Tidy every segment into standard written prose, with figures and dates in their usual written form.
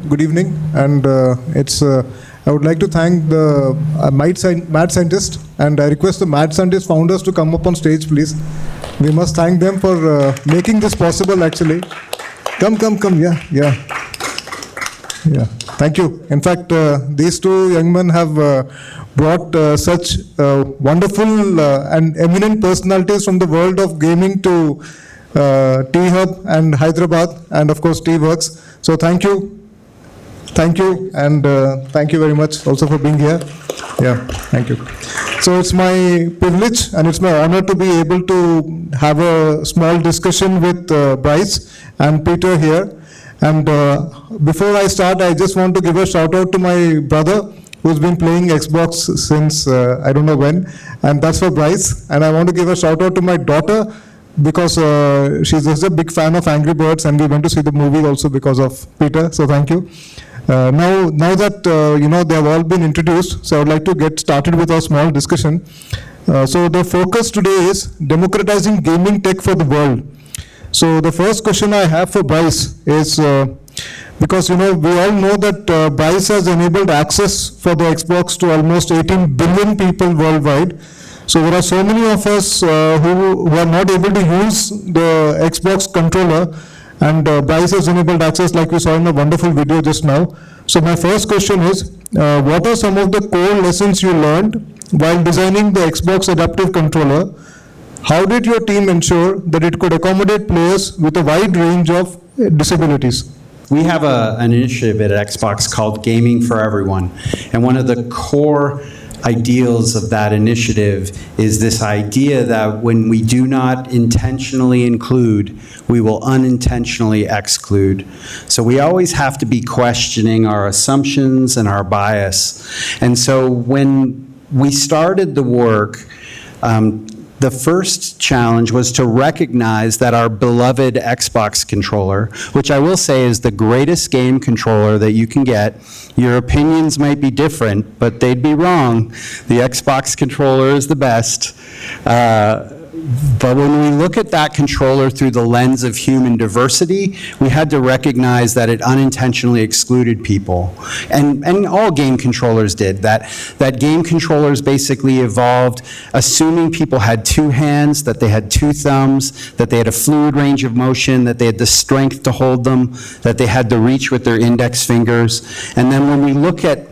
Good evening. And I would like to thank the MadScientist, and I request the MadScientist founders to come up on stage, please. We must thank them for making this possible, actually. Come. Yeah. Thank you. In fact, these two young men have brought such wonderful and eminent personalities from the world of gaming to THub and Hyderabad, and of course TWorks. So thank you, and thank you very much also for being here. Yeah, thank you. So it's my privilege and it's my honor to be able to have a small discussion with Bryce and Peter here. And before I start, I just want to give a shout out to my brother who's been playing Xbox since I don't know when, and that's for Bryce. And I want to give a shout out to my daughter because she's just a big fan of Angry Birds, and we went to see the movie also because of Peter, so thank you. Now that they have all been introduced, so I would like to get started with our small discussion. So the focus today is democratizing gaming tech for the world. So the first question I have for Bryce is, because we all know that Bryce has enabled access for the Xbox to almost 18 billion people worldwide. So there are so many of us who are not able to use the Xbox controller, and Bryce has enabled access like we saw in a wonderful video just now. So my first question is, what are some of the core lessons you learned while designing the Xbox adaptive controller? How did your team ensure that it could accommodate players with a wide range of disabilities? We have an initiative at Xbox called Gaming for Everyone, and one of the core ideals of that initiative is this idea that when we do not intentionally include, we will unintentionally exclude. So we always have to be questioning our assumptions and our bias. And so when we started the work, the first challenge was to recognize that our beloved Xbox controller, which I will say is the greatest game controller that you can get, your opinions might be different, but they'd be wrong. The Xbox controller is the best. But when we look at that controller through the lens of human diversity, we had to recognize that it unintentionally excluded people. And all game controllers did. That game controllers basically evolved assuming people had two hands, that they had two thumbs, that they had a fluid range of motion, that they had the strength to hold them, that they had the reach with their index fingers. And then when we look at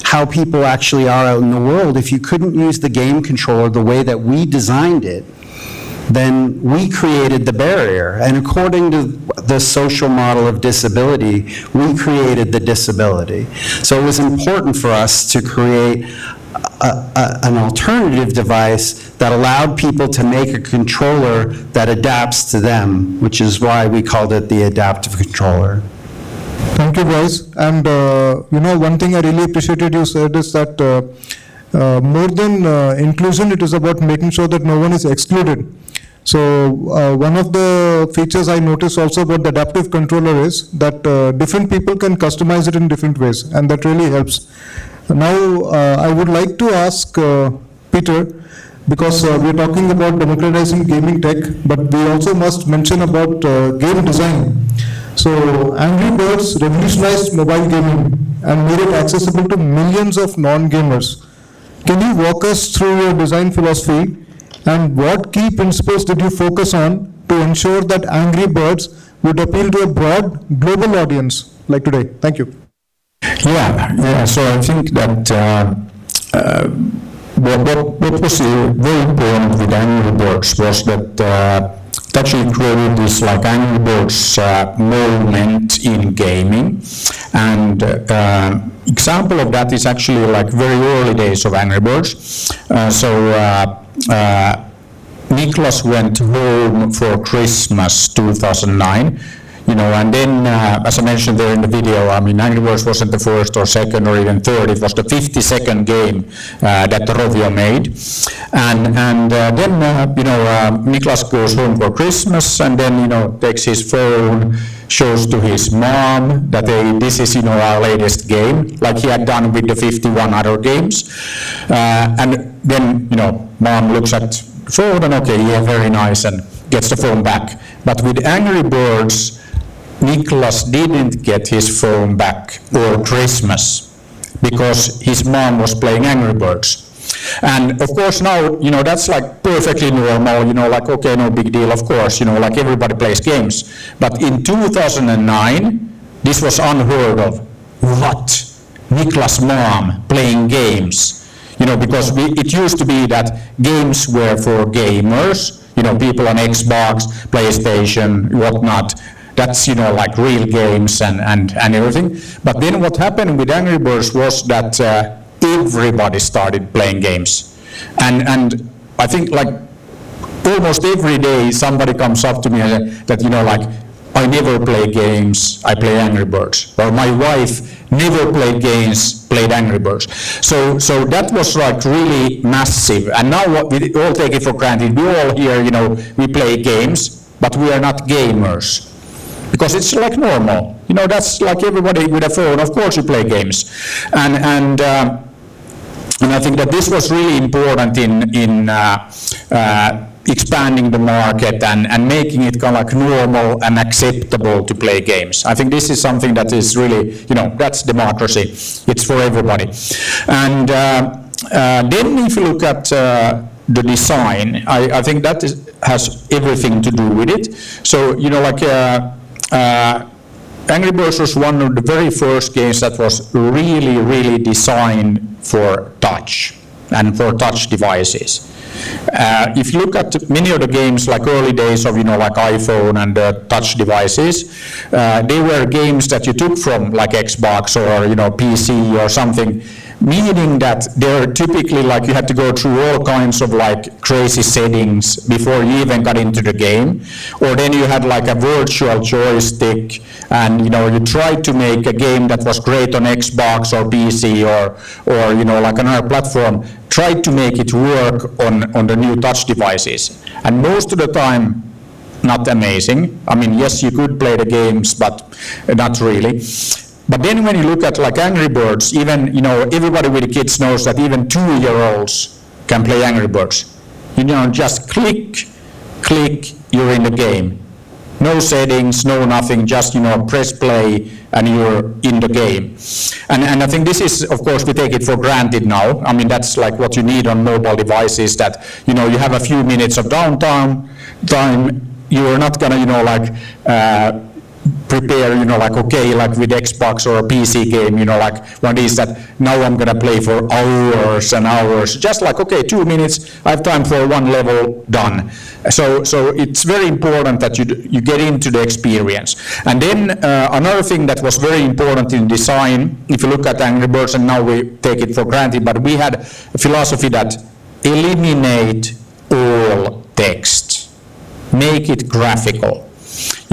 how people actually are out in the world, if you couldn't use the game controller the way that we designed it, then we created the barrier. And according to the social model of disability, we created the disability. So it was important for us to create an alternative device that allowed people to make a controller that adapts to them, which is why we called it the adaptive controller. Thank you, Bryce. And one thing I really appreciated you said is that more than inclusion, it is about making sure that no one is excluded. So one of the features I noticed also about the adaptive controller is that different people can customize it in different ways, and that really helps. Now I would like to ask Peter, because we're talking about democratizing gaming tech, but we also must mention about game design. So Angry Birds revolutionized mobile gaming and made it accessible to millions of non-gamers. Can you walk us through your design philosophy, and what key principles did you focus on to ensure that Angry Birds would appeal to a broad global audience like today? Thank you. Yeah. So I think that what was very important with Angry Birds was that it actually created this like Angry Birds movement in gaming, and example of that is actually like very early days of Angry Birds. Niklas went home for Christmas 2009, and then as I mentioned there in the video, I mean, Angry Birds wasn't the first or second or even third, it was the 52nd game that Rovio made. And then Niklas goes home for Christmas, and then, takes his phone, shows to his mom that this is, our latest game, like he had done with the 51 other games. And then, mom looks at the phone and okay, yeah, very nice, and gets the phone back. But with Angry Birds, Niklas didn't get his phone back or Christmas because his mom was playing Angry Birds. And of course now, that's like perfectly normal, like, okay, no big deal, of course, like everybody plays games. But in 2009, this was unheard of. What? Niklas' mom playing games? Because it used to be that games were for gamers, people on Xbox, PlayStation, whatnot. That's, like real games and everything. But then what happened with Angry Birds was that everybody started playing games. And I think like almost every day somebody comes up to me and says that, like, I never play games, I play Angry Birds. Or my wife never played games, played Angry Birds. So that was like really massive. And now we all take it for granted. We all here, we play games, but we are not gamers. Because it's like normal. That's like everybody with a phone. Of course you play games. And I think that this was really important in expanding the market and making it kind of like normal and acceptable to play games. I think this is something that is really, that's democracy. It's for everybody. And then if you look at the design, I think that has everything to do with it. So, like Angry Birds was one of the very first games that was really, really designed for touch and for touch devices. If you look at many of the games, like early days of, like iPhone and touch devices, they were games that you took from like Xbox or, PC or something, meaning that they're typically like you had to go through all kinds of like crazy settings before you even got into the game. Or then you had like a virtual joystick and, you tried to make a game that was great on Xbox or PC or like another platform, tried to make it work on the new touch devices. And most of the time, not amazing. I mean, yes, you could play the games, but not really. But then when you look at like Angry Birds, even, everybody with kids knows that even 2-year-olds can play Angry Birds. Just click, you're in the game. No settings, no nothing, just, press play and you're in the game. And I think this is, of course, we take it for granted now. I mean, that's like what you need on mobile devices, that, you have a few minutes of downtime, you're not gonna, prepare, like, okay, like with Xbox or a PC game, like one is that now I'm gonna play for hours and hours. Just like, okay, 2 minutes, I have time for one level, done. So it's very important that you get into the experience. And then another thing that was very important in design, if you look at Angry Birds, and now we take it for granted, but we had a philosophy that eliminate all text, make it graphical.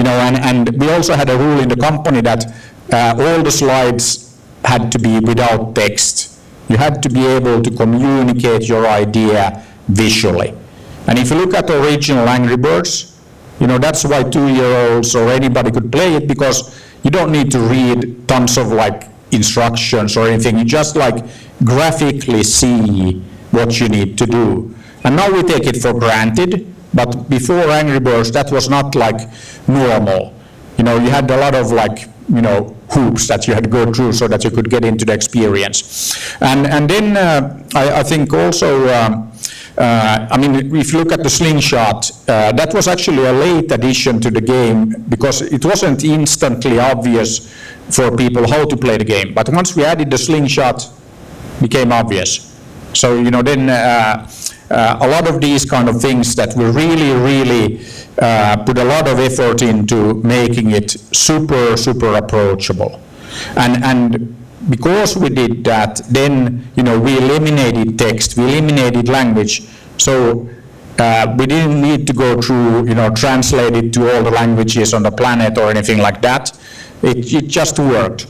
And we also had a rule in the company that all the slides had to be without text. You had to be able to communicate your idea visually. And if you look at the original Angry Birds, that's why 2-year-olds or anybody could play it, because you don't need to read tons of like instructions or anything. You just like graphically see what you need to do. And now we take it for granted. But before Angry Birds, that was not like normal. You had a lot of like, hoops that you had to go through so that you could get into the experience. And then I think also, I mean, if you look at the slingshot, that was actually a late addition to the game because it wasn't instantly obvious for people how to play the game. But once we added the slingshot, it became obvious. So, then a lot of these kind of things that we really put a lot of effort into making it super approachable. And because we did that, then, we eliminated text, we eliminated language. So we didn't need to go through, translate it to all the languages on the planet or anything like that. It just worked.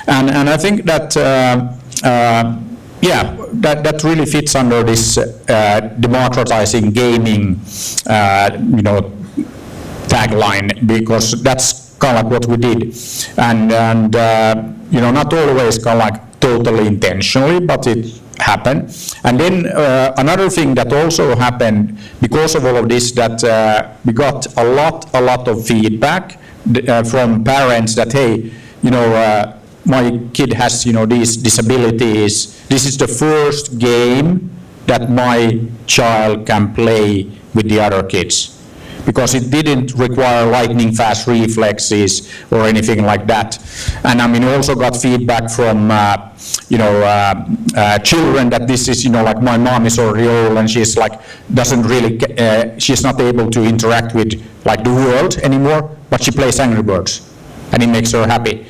And I think that, that really fits under this democratizing gaming, tagline, because that's kind of like what we did. And not always kind of like totally intentionally, but it happened. And then another thing that also happened because of all of this, that we got a lot of feedback from parents that, hey, my kid has, these disabilities. This is the first game that my child can play with the other kids, because it didn't require lightning fast reflexes or anything like that. And also got feedback from, children that this is, like my mom is already old and she's like, she's not able to interact with like the world anymore, but she plays Angry Birds and it makes her happy.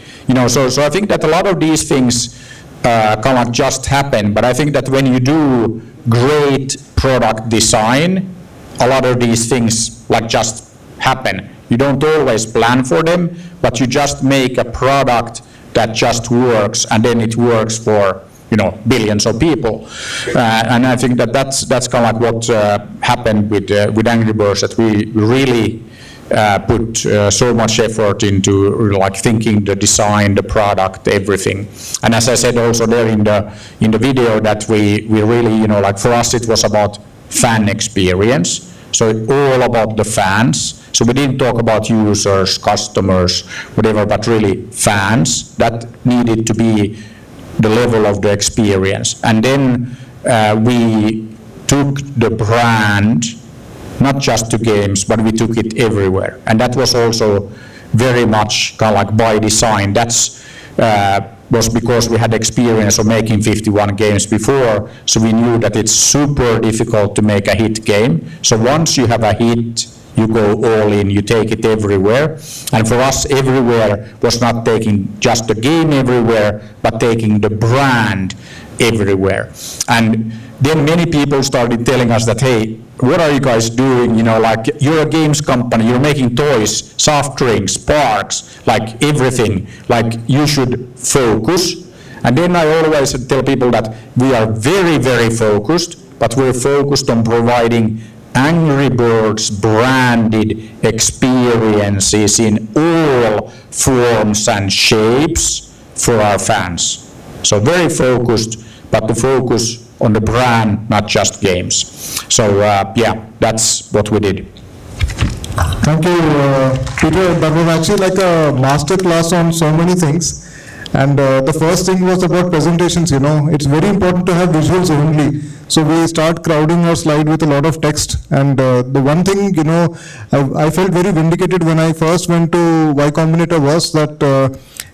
So I think that a lot of these things cannot just happen, but I think that when you do great product design, a lot of these things like just happen. You don't always plan for them, but you just make a product that just works, and then it works for billions of people. And I think that that's kind of like what happened with Angry Birds, that we really put so much effort into like thinking the design, the product, everything. And as I said also there in the video, that we really, like for us it was about fan experience. So all about the fans. So we didn't talk about users, customers, whatever, but really fans. That needed to be the level of the experience. And then we took the brand, not just to games, but we took it everywhere. And that was also very much kind of like by design. That's was because we had experience of making 51 games before, so we knew that it's super difficult to make a hit game. So once you have a hit, you go all in, you take it everywhere. And for us, everywhere was not taking just the game everywhere, but taking the brand everywhere. And then many people started telling us that, hey, what are you guys doing? Like, you're a games company, you're making toys, soft drinks, parks, like everything. Like, you should focus. And then I always tell people that we are very, very focused, but we're focused on providing Angry Birds branded experiences in all forms and shapes for our fans. So very focused, but the focus on the brand, not just games. So yeah, that's what we did. Thank you, Peter. That was actually like a master class on so many things. And the first thing was about presentations. It's very important to have visuals only. So we start crowding our slide with a lot of text. And the one thing, I felt very vindicated when I first went to Y Combinator was that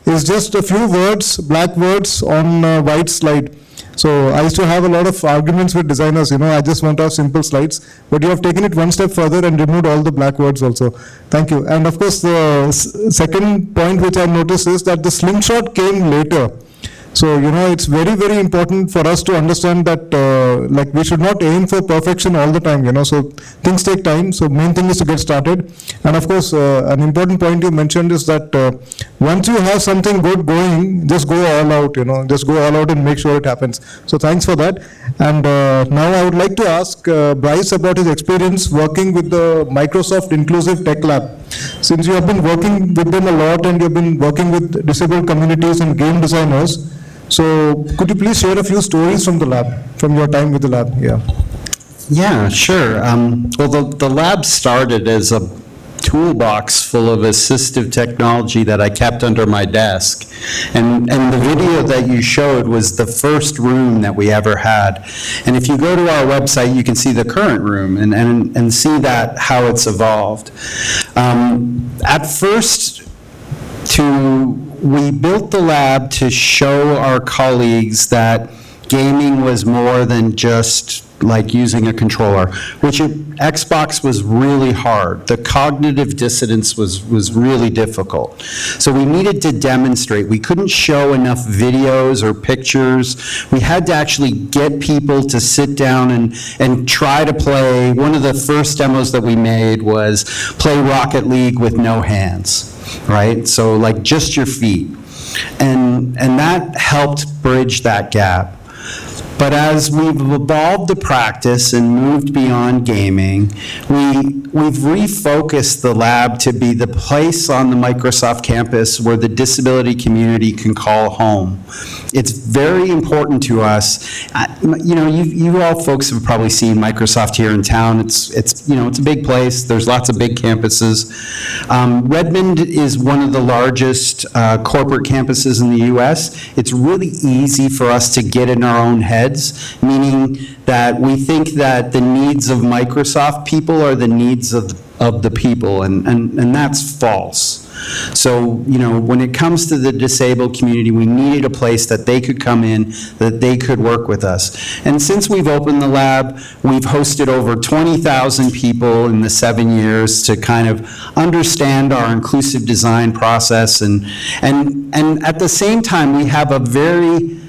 it's just a few words, black words on a white slide. So I used to have a lot of arguments with designers, I just want to have simple slides, but you have taken it one step further and removed all the black words also. Thank you. And of course, the second point which I noticed is that the slingshot came later. So, it's very, very important for us to understand that, like, we should not aim for perfection all the time, so things take time. So main thing is to get started. And of course, an important point you mentioned is that once you have something good going, just go all out, just go all out and make sure it happens. So thanks for that. And now I would like to ask Bryce about his experience working with the Microsoft Inclusive Tech Lab. Since you have been working with them a lot and you've been working with disabled communities and game designers, so could you please share a few stories from the lab, from your time with the lab? Yeah, sure. Well, the lab started as a toolbox full of assistive technology that I kept under my desk. And the video that you showed was the first room that we ever had. And if you go to our website, you can see the current room and see that how it's evolved. At first, we built the lab to show our colleagues that gaming was more than just like using a controller, which Xbox was really hard. The cognitive dissonance was really difficult. So we needed to demonstrate. We couldn't show enough videos or pictures. We had to actually get people to sit down and try to play. One of the first demos that we made was play Rocket League with no hands, right? So like just your feet. And that helped bridge that gap. But as we've evolved the practice and moved beyond gaming, we've refocused the lab to be the place on the Microsoft campus where the disability community can call home. It's very important to us. You all folks have probably seen Microsoft here in town. It's a big place. There's lots of big campuses. Redmond is one of the largest corporate campuses in the U.S. It's really easy for us to get in our own heads, meaning that we think that the needs of Microsoft people are the needs of the people, and that's false. So, when it comes to the disabled community, we needed a place that they could come in, that they could work with us. And since we've opened the lab, we've hosted over 20,000 people in the 7 years to kind of understand our inclusive design process. And at the same time, we have a very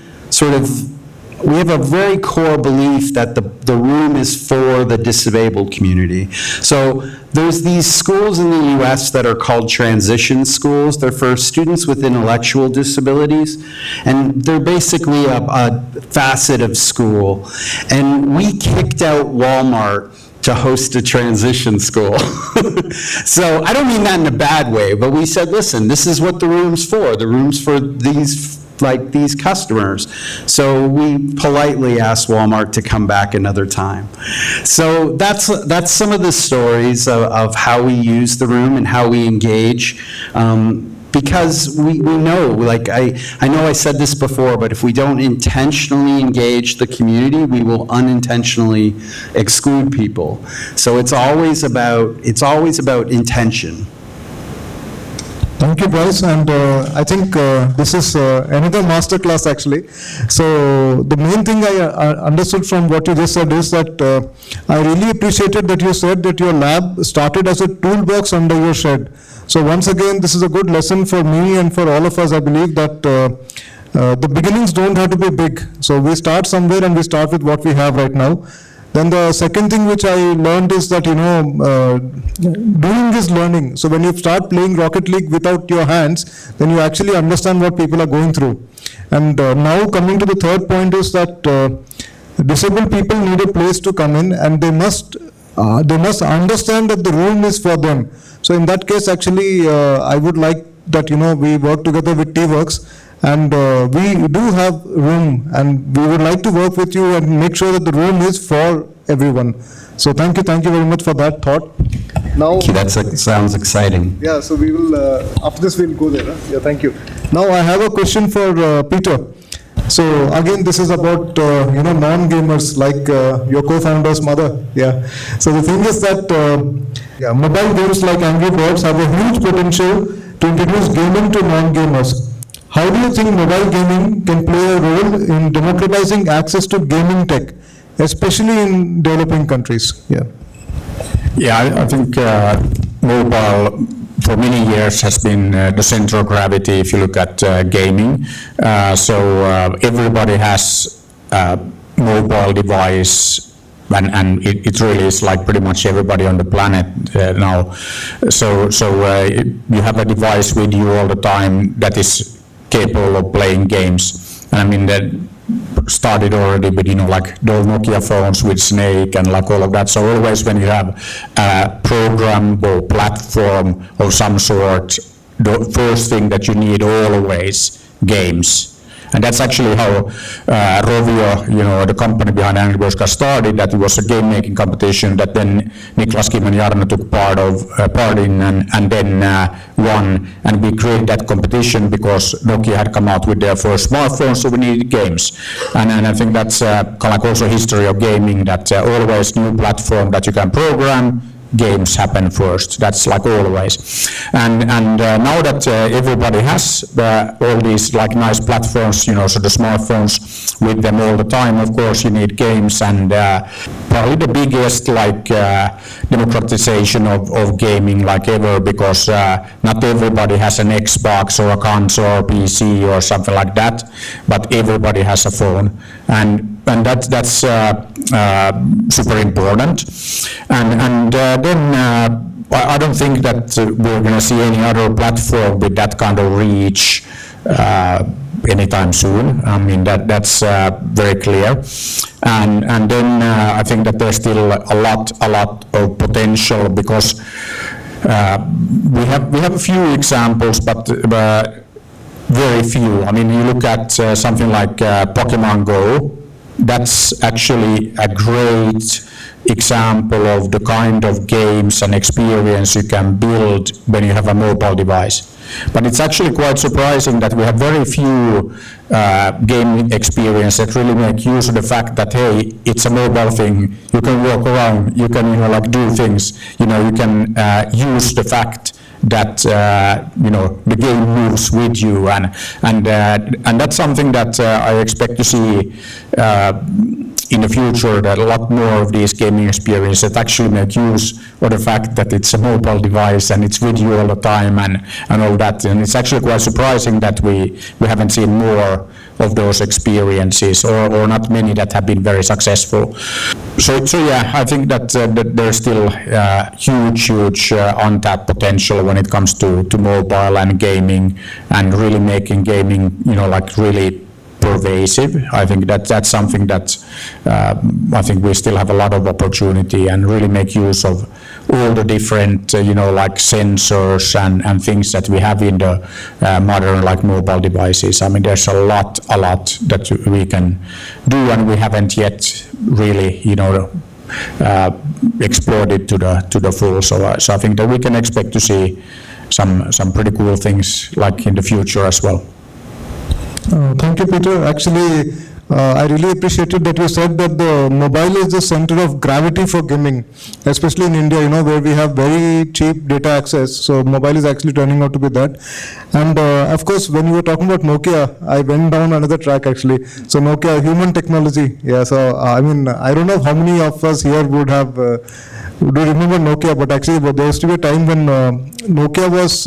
core belief that the room is for the disabled community. So there's these schools in the U.S. that are called transition schools. They're for students with intellectual disabilities, and they're basically a facet of school. And we kicked out Walmart to host a transition school. So I don't mean that in a bad way, but we said, listen, this is what the room's for. The room's for these customers. So we politely asked Walmart to come back another time. So that's some of the stories of how we use the room and how we engage. Because we know, I know I said this before, but if we don't intentionally engage the community, we will unintentionally exclude people. So it's always about intention. Thank you, Bryce, and I think this is another masterclass actually. So the main thing I understood from what you just said is that I really appreciated that you said that your lab started as a toolbox under your shed. So once again, this is a good lesson for me and for all of us. I believe that the beginnings don't have to be big. So we start somewhere and we start with what we have right now. Then the second thing which I learned is that, doing is learning. So when you start playing Rocket League without your hands, then you actually understand what people are going through. And now coming to the third point is that disabled people need a place to come in, and they must understand that the room is for them. So in that case, actually, I would like that, we work together with T-Works. And we do have room, and we would like to work with you and make sure that the room is for everyone. So thank you very much for that thought. Now, Sounds exciting. yeah, so we will, after this we'll go there. Yeah, thank you. Now I have a question for Peter. So again, this is about, non-gamers like your co-founder's mother. Yeah. So the thing is that mobile games like Angry Birds have a huge potential to introduce gaming to non-gamers. How do you think mobile gaming can play a role in democratizing access to gaming tech, especially in developing countries? Yeah. Yeah, I think mobile for many years has been the center of gravity if you look at gaming. So everybody has a mobile device, and it really is like pretty much everybody on the planet now. So you have a device with you all the time that is capable of playing games. And I mean, that started already with, like the old Nokia phones with Snake and like all of that. So always when you have a program or platform of some sort, the first thing that you need always, games. And that's actually how Rovio, the company behind Angry Birds, got started. That it was a game-making competition that then Niklas, Kim, and Jarno took part in, and then won. And we created that competition because Nokia had come out with their first smartphone, so we needed games. And I think that's kind of like also history of gaming, that always new platform that you can program, games happen first. That's like always. And now that everybody has all these like nice platforms, so the smartphones with them all the time, of course you need games. And probably the biggest like democratization of gaming like ever, because not everybody has an Xbox or a console or PC or something like that, but everybody has a phone. And that's super important. And then I don't think that we're going to see any other platform with that kind of reach anytime soon. I mean, that's very clear. And then I think that there's still a lot of potential, because we have a few examples, but very few. I mean, you look at something like Pokemon Go. That's actually a great example of the kind of games and experience you can build when you have a mobile device. But it's actually quite surprising that we have very few game experience that really make use of the fact that, hey, it's a mobile thing. You can walk around, you can like do things. You can use the fact that the game moves with you, and that's something that I expect to see in the future, that a lot more of these gaming experiences that actually make use of the fact that it's a mobile device and it's with you all the time and all that. And it's actually quite surprising that we haven't seen more of those experiences, or not many that have been very successful. So yeah, I think that there's still huge untapped potential when it comes to mobile and gaming, and really making gaming, like really pervasive. I think that's something that I think we still have a lot of opportunity, and really make use of all the different like sensors and things that we have in the modern like mobile devices. I mean, there's a lot that we can do, and we haven't yet really explored it to the full. So I think that we can expect to see some pretty cool things like in the future as well. Thank you, Peter. Actually, I really appreciated that you said that the mobile is the center of gravity for gaming, especially in India, where we have very cheap data access. So mobile is actually turning out to be that. And of course, when you were talking about Nokia, I went down another track actually. So Nokia, human technology. Yeah. So I mean, I don't know how many of us here would have do remember Nokia, but actually there used to be a time when Nokia was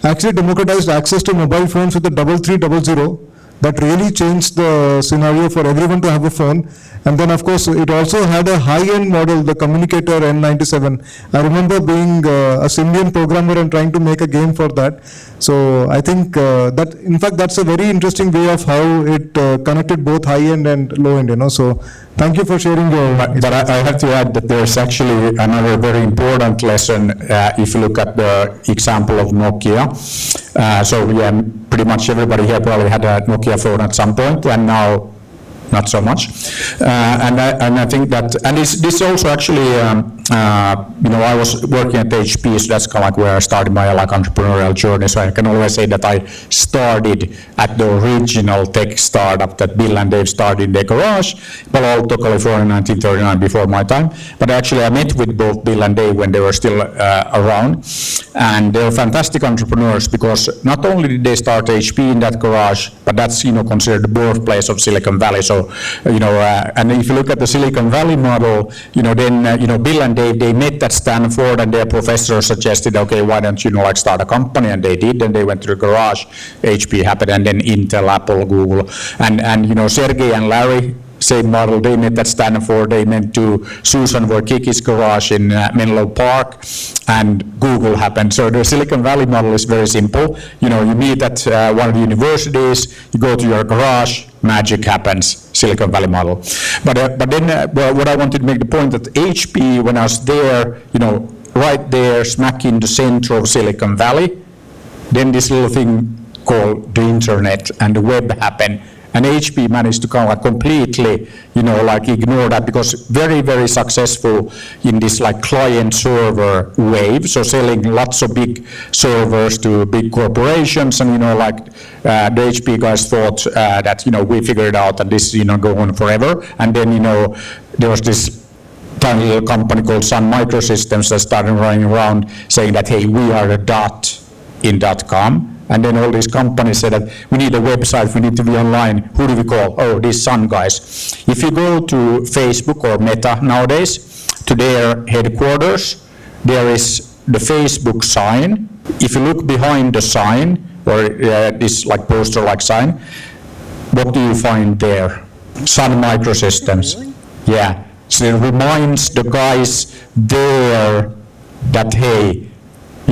actually democratized access to mobile phones with the 3300. That really changed the scenario for everyone to have a phone. And then, of course, it also had a high-end model, the Communicator N97. I remember being a Symbian programmer and trying to make a game for that. So I think that, in fact, that's a very interesting way of how it connected both high-end and low-end. So thank you for sharing your... But I have to add that there's actually another very important lesson if you look at the example of Nokia. So yeah, pretty much everybody here probably had a Nokia phone at some point, and now not so much. And I think that, and this also actually, I was working at HP, so that's kind of like where I started my entrepreneurial journey. So I can always say that I started at the original tech startup that Bill and Dave started in their garage, Palo Alto, California, 1939, before my time. But actually I met with both Bill and Dave when they were still around, and they were fantastic entrepreneurs, because not only did they start HP in that garage, but that's considered the birthplace of Silicon Valley. So and if you look at the Silicon Valley model, then Bill and Dave, they met at Stanford, and their professor suggested, okay, why don't you start a company, and they did. And they went to the garage, HP happened, and then Intel, Apple, Google, and Sergey and Larry, same model. They met at Stanford. They went to Susan Wojcicki's garage in Menlo Park, and Google happened. So the Silicon Valley model is very simple. You meet at one of the universities, you go to your garage, magic happens. Silicon Valley model. But then what I wanted to make the point that HP, when I was there, right there, smack in the center of Silicon Valley, then this little thing called the internet and the web happened. And HP managed to completely, ignore that, because very, very successful in this client server wave. So selling lots of big servers to big corporations, and the HP guys thought that we figured it out, and this go on forever. And then there was this tiny little company called Sun Microsystems that started running around saying that, hey, we are a dot in .com. And then all these companies said that we need a website, we need to be online. Who do we call? Oh, these Sun guys. If you go to Facebook or Meta nowadays, to their headquarters, there is the Facebook sign. If you look behind the sign, or this poster-like sign, what do you find there? Sun Microsystems. Really? Yeah. So it reminds the guys there that, hey,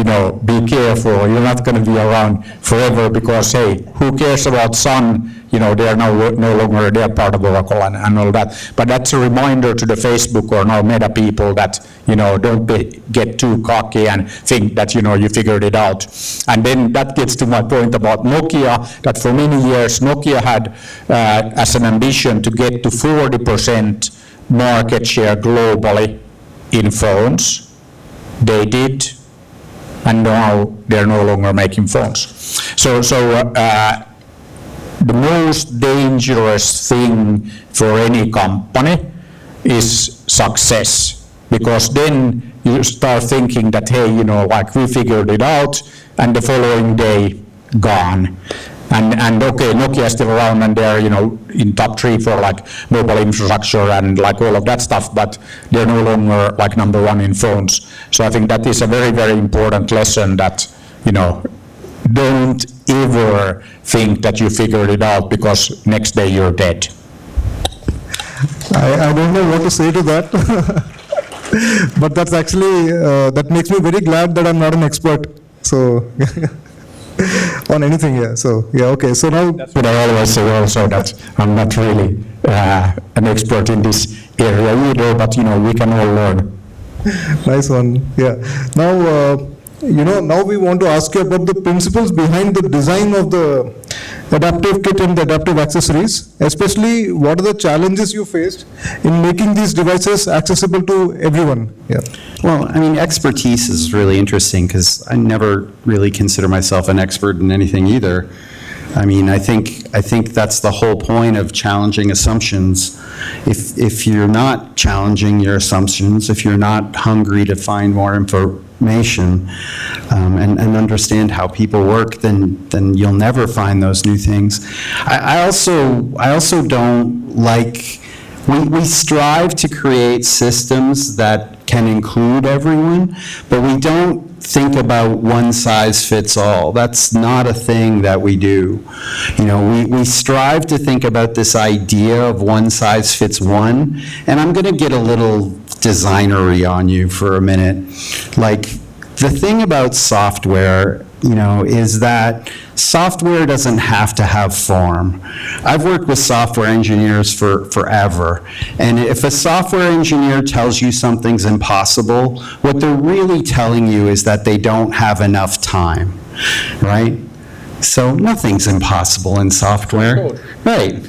be careful. You're not going to be around forever because, hey, who cares about sun? They are no longer, they're part of Oracle and all that. But that's a reminder to the Facebook or now Meta people that, don't get too cocky and think that, you figured it out. And then that gets to my point about Nokia, that for many years Nokia had as an ambition to get to 40% market share globally in phones. They did, and now they're no longer making phones. So the most dangerous thing for any company is success, because then you start thinking that, hey, we figured it out, and the following day, gone. And okay, Nokia is still around, and they're, in top 3 for mobile infrastructure and all of that stuff, but they're no longer number 1 in phones. So I think that is a very, very important lesson that, don't ever think that you figured it out because next day you're dead. I don't know what to say to that. But that's actually, that makes me very glad that I'm not an expert. So, on anything, yeah. So, yeah, okay. So now. That's what I always say also, that I'm not really an expert in this area either, but, we can all learn. Nice one, yeah. Now, now we want to ask you about the principles behind the design of the adaptive kit and the adaptive accessories, especially what are the challenges you faced in making these devices accessible to everyone? Yeah. Well, expertise is really interesting because I never really consider myself an expert in anything either. I think that's the whole point of challenging assumptions. If you're not challenging your assumptions, if you're not hungry to find more information and understand how people work, then you'll never find those new things. I also don't like. We strive to create systems that can include everyone, but we don't think about one size fits all. That's not a thing that we do. We strive to think about this idea of one size fits one, and I'm going to get a little designery on you for a minute. The thing about software, is that software doesn't have to have form. I've worked with software engineers for forever, and if a software engineer tells you something's impossible, what they're really telling you is that they don't have enough time, right? So nothing's impossible in software, right?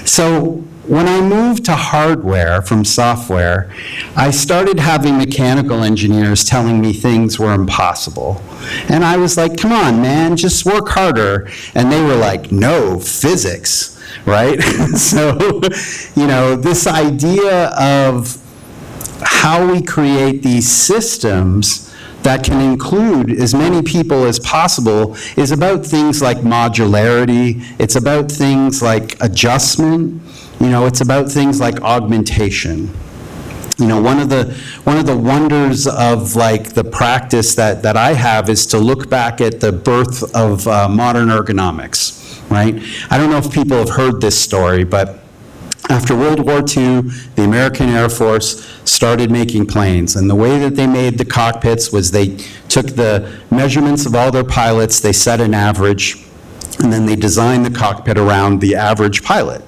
So when I moved to hardware from software, I started having mechanical engineers telling me things were impossible. And I was like, come on, man, just work harder. And they were like, no, physics, right? So, this idea of how we create these systems that can include as many people as possible is about things like modularity. It's about things like adjustment. It's about things like augmentation. One of the wonders of the practice that I have is to look back at the birth of modern ergonomics, right? I don't know if people have heard this story, but after World War II, the American Air Force started making planes, and the way that they made the cockpits was they took the measurements of all their pilots, they set an average, and then they designed the cockpit around the average pilot.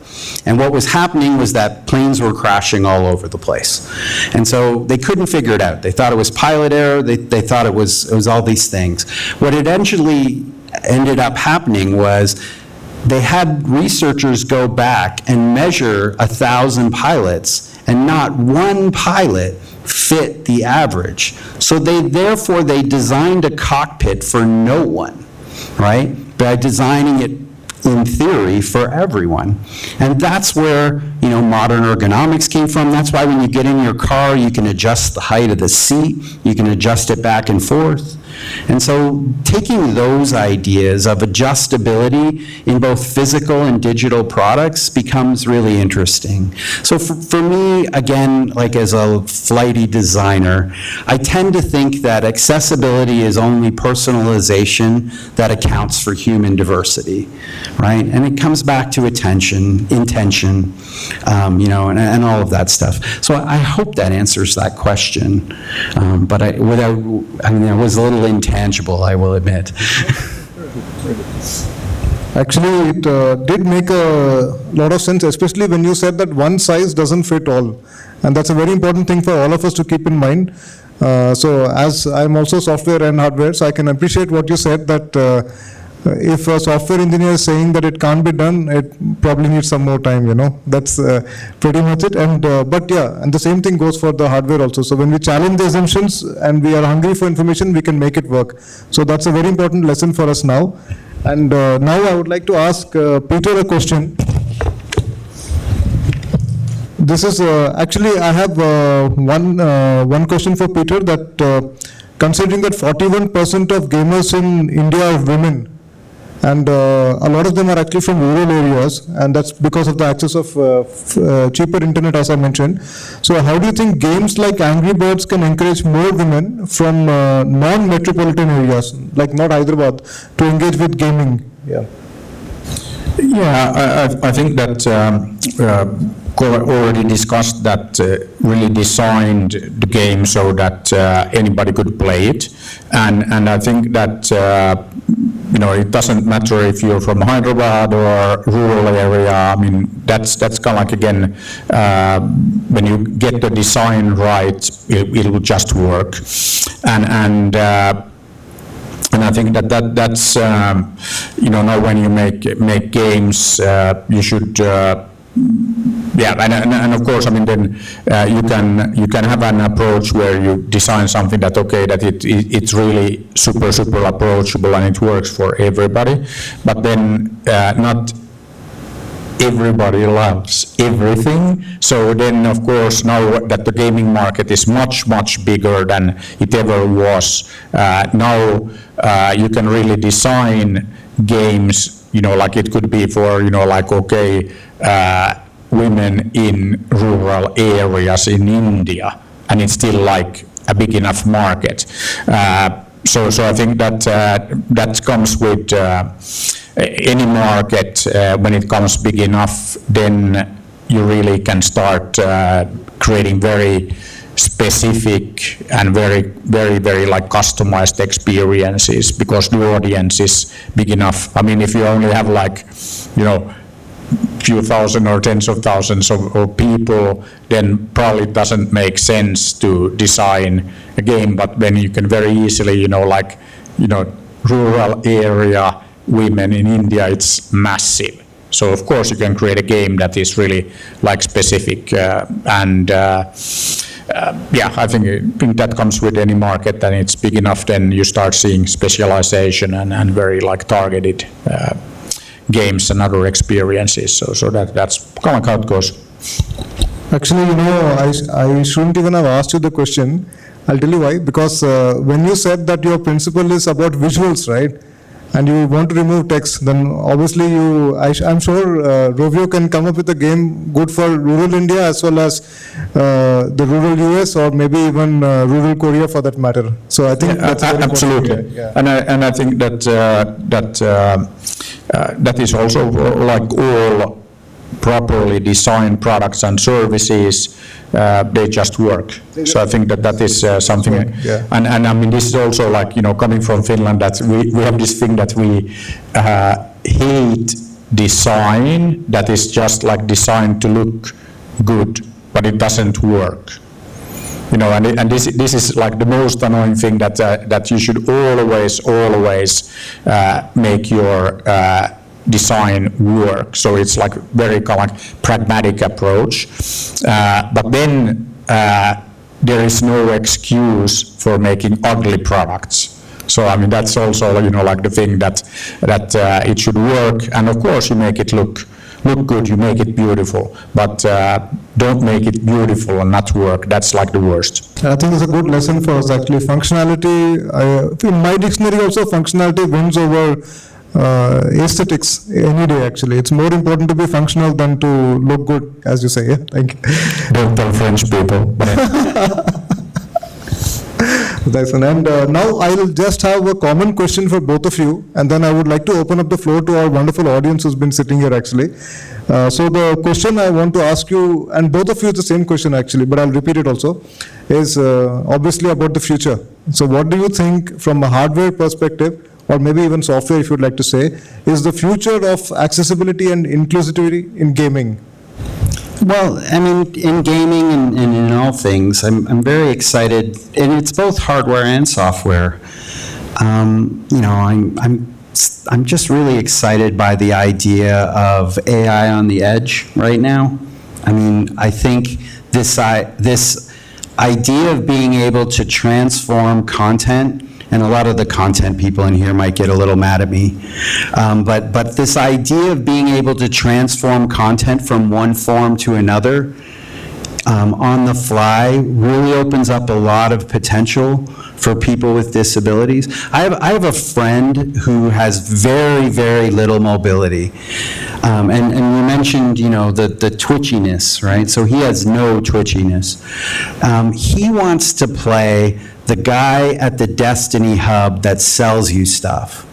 And what was happening was that planes were crashing all over the place. And so they couldn't figure it out. They thought it was pilot error, they thought it was all these things. What eventually ended up happening was they had researchers go back and measure 1,000 pilots, and not one pilot fit the average. So therefore they designed a cockpit for no one, right? By designing it in theory for everyone. And that's where, modern ergonomics came from. That's why when you get in your car, you can adjust the height of the seat, you can adjust it back and forth. And so taking those ideas of adjustability in both physical and digital products becomes really interesting. So for me, again, as a flighty designer, I tend to think that accessibility is only personalization that accounts for human diversity, right? And it comes back to intention, and all of that stuff. So I hope that answers that question. But I was a little intangible, I will admit. Actually, it did make a lot of sense, especially when you said that one size doesn't fit all. And that's a very important thing for all of us to keep in mind. So as I'm also software and hardware, so I can appreciate what you said, that if a software engineer is saying that it can't be done, it probably needs some more time, That's pretty much it. And but yeah, and the same thing goes for the hardware also. So when we challenge the assumptions and we are hungry for information, we can make it work. So that's a very important lesson for us now. And now I would like to ask Peter a question. This is actually, I have one question for Peter, that considering that 41% of gamers in India are women, and a lot of them are actually from rural areas, and that's because of the access of cheaper internet, as I mentioned. So how do you think games like Angry Birds can encourage more women from non-metropolitan areas, like not Hyderabad, to engage with gaming? Yeah. Yeah, I think that already discussed that really designed the game so that anybody could play it, and I think that it doesn't matter if you're from Hyderabad or rural area. I mean, that's kind of like, again, when you get the design right, it will just work, and I think that's now when you make games, you should. And of course, I mean, then you can have an approach where you design something that it's really super approachable and it works for everybody. But then not everybody loves everything. So then, of course, now that the gaming market is much bigger than it ever was, now you can really design games. Like it could be for women in rural areas in India, and it's still like a big enough market. So I think that comes with any market. When it comes big enough, then you really can start creating very specific and very like customized experiences, because the audience is big enough. I mean, if you only have like few thousand or tens of thousands of people, then probably it doesn't make sense to design a game. But then you can very easily, rural area women in India, it's massive. So of course you can create a game that is really like specific, I think that comes with any market, and it's big enough, then you start seeing specialization and very like targeted games and other experiences. So that's kind of how it goes. Actually, I shouldn't even have asked you the question. I'll tell you why. Because when you said that your principle is about visuals, right? And you want to remove text, then obviously I'm sure Rovio can come up with a game good for rural India as well as the rural US, or maybe even rural Korea for that matter. So I think that's very absolutely. Yeah. And I think that that is also like all properly designed products and services, they just work. So I think that is something, yeah. and I mean, this is also like, coming from Finland, that we have this thing that we hate design that is just like designed to look good, but it doesn't work. And this is like the most annoying thing, that you should always make your design work. So it's like very kind of like pragmatic approach, but then there is no excuse for making ugly products. So I mean, that's also like the thing that it should work, and of course you make it look good, you make it beautiful, but don't make it beautiful and not work. That's like the worst. I think it's a good lesson for us actually. Functionality, in my dictionary also, functionality wins over aesthetics any day actually. It's more important to be functional than to look good, as you say. Yeah, thank you. Don't tell French people. Nice one. And now I will just have a common question for both of you, and then I would like to open up the floor to our wonderful audience who's been sitting here actually. So the question I want to ask you, and both of you, it's the same question actually, but I'll repeat it also, is obviously about the future. So what do you think from a hardware perspective, or maybe even software if you'd like to say, is the future of accessibility and inclusivity in gaming? Well, I mean, in gaming and in all things, I'm very excited, and it's both hardware and software. You know, I'm just really excited by the idea of AI on the edge right now. I mean, I think this idea of being able to transform content, and a lot of the content people in here might get a little mad at me, but this idea of being able to transform content from one form to another on the fly really opens up a lot of potential for people with disabilities. I have a friend who has very, very little mobility. And you mentioned, you know, the twitchiness, right? So he has no twitchiness. He wants to play the guy at the Destiny hub that sells you stuff.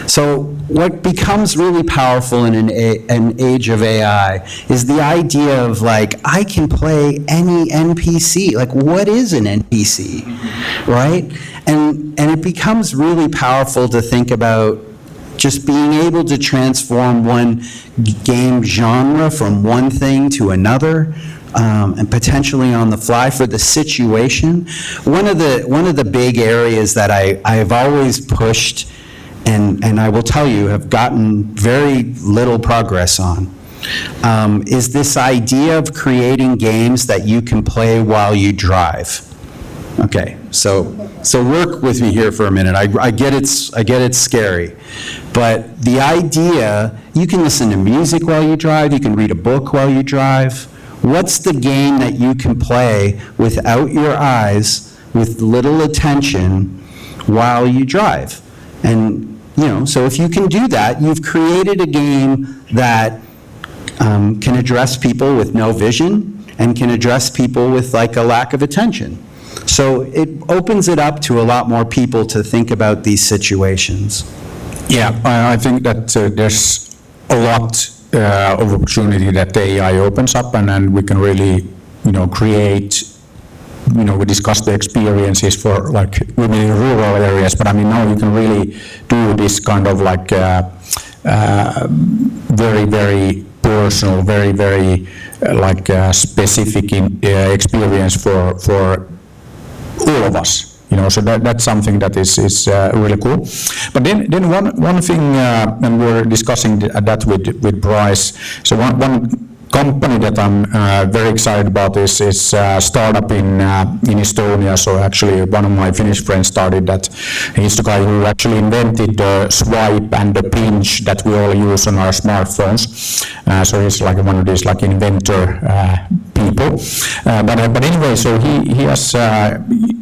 So what becomes really powerful in an age of AI is the idea of, like, I can play any NPC. Like, what is an NPC, right? And it becomes really powerful to think about just being able to transform one game genre from one thing to another, and potentially on the fly for the situation. One of the big areas that I've always pushed, and I will tell you, have gotten very little progress on, is this idea of creating games that you can play while you drive. Okay, so work with me here for a minute. I get it's scary, but the idea, you can listen to music while you drive, you can read a book while you drive. What's the game that you can play without your eyes, with little attention, while you drive? And, you know, so if you can do that, you've created a game that can address people with no vision and can address people with, like, a lack of attention. So it opens it up to a lot more people to think about these situations. Yeah, I think that there's a lot of opportunity that AI opens up, and we can really, you know, create, you know, we discussed the experiences for, like, women in rural areas, but I mean, now you can really do this kind of, like, very, very personal, very, very like specific experience for all of us. You know, so that's something that is really cool. But then one thing, and we're discussing that with Bryce. So one company that I'm very excited about is a startup in Estonia. So actually, one of my Finnish friends started that. He's the guy who actually invented the swipe and the pinch that we all use on our smartphones. So he's like one of these, like, inventor people. But anyway, so he has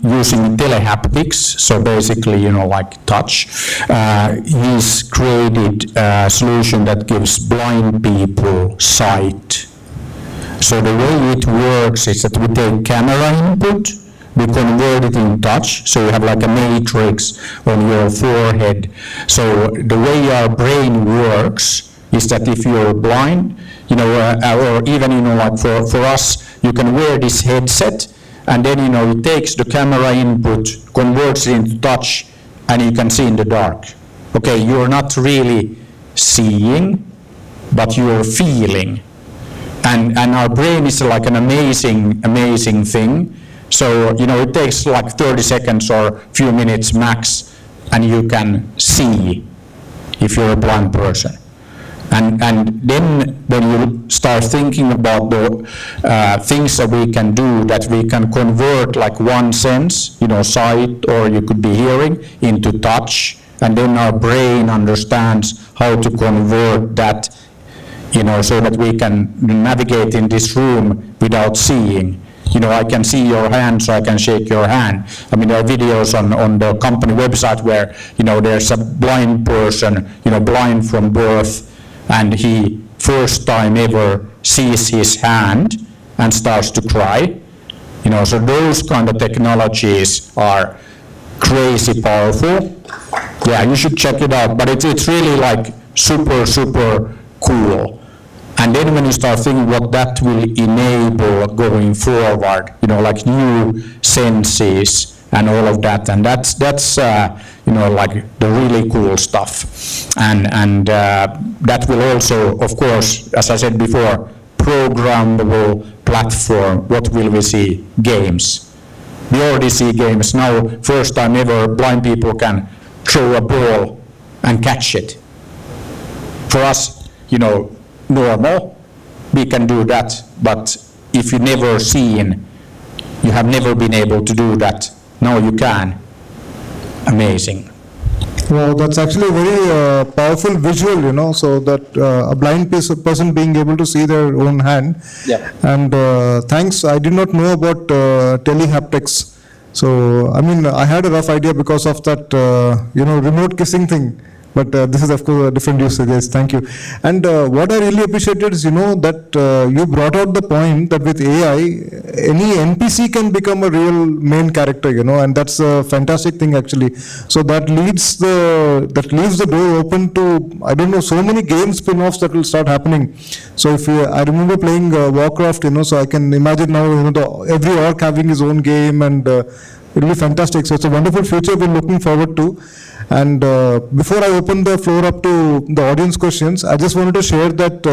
using telehaptics. So basically, you know, like touch. He's created a solution that gives blind people sight. So the way it works is that we take camera input, we convert it in touch, so you have like a matrix on your forehead. So the way our brain works is that if you're blind, you know, or even, you know, like for us, you can wear this headset, and then, you know, it takes the camera input, converts it into touch, and you can see in the dark. Okay, you're not really seeing, but you're feeling. And our brain is like an amazing thing. So, you know, it takes like 30 seconds or a few minutes max, and you can see if you're a blind person. And then when you start thinking about the things that we can do, that we can convert like one sense, you know, sight, or you could be hearing, into touch, and then our brain understands how to convert that, you know, so that we can navigate in this room without seeing. You know, I can see your hand, so I can shake your hand. I mean, there are videos on the company website where, you know, there's a blind person, you know, blind from birth, and he first time ever sees his hand and starts to cry. You know, so those kind of technologies are crazy powerful. Yeah, you should check it out, but it's really like super cool. And then when you start thinking what that will enable going forward, you know, like new senses and all of that. And that's like the really cool stuff. And that will also, of course, as I said before, programmable platform. What will we see? Games. We already see games now. First time ever, blind people can throw a ball and catch it. For us, normal, we can do that. But if you never seen, you have never been able to do that, now you can. Amazing. Wow, that's actually a very powerful visual, so that a blind person being able to see their own hand. Yeah. And thanks, I did not know about telehaptics. So, I had a rough idea because of that, remote kissing thing. But this is, of course, a different use case. Thank you. And what I really appreciated is, that you brought out the point that with AI, any NPC can become a real main character, and that's a fantastic thing, actually. So that leaves the door open to, I don't know, so many game spin-offs that will start happening. So I remember playing Warcraft, so I can imagine now, every orc having his own game, and it'll be fantastic. So it's a wonderful future we're looking forward to. And before I open the floor up to the audience questions, I just wanted to share that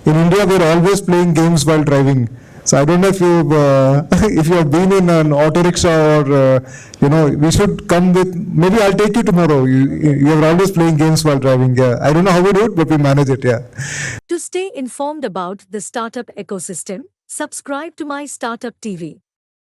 in India we're always playing games while driving. So I don't know if you have been in an auto rickshaw or we should come with. Maybe I'll take you tomorrow. You are always playing games while driving. Yeah, I don't know how we do it, but we manage it. Yeah. To stay informed about the startup ecosystem, subscribe to My Startup TV.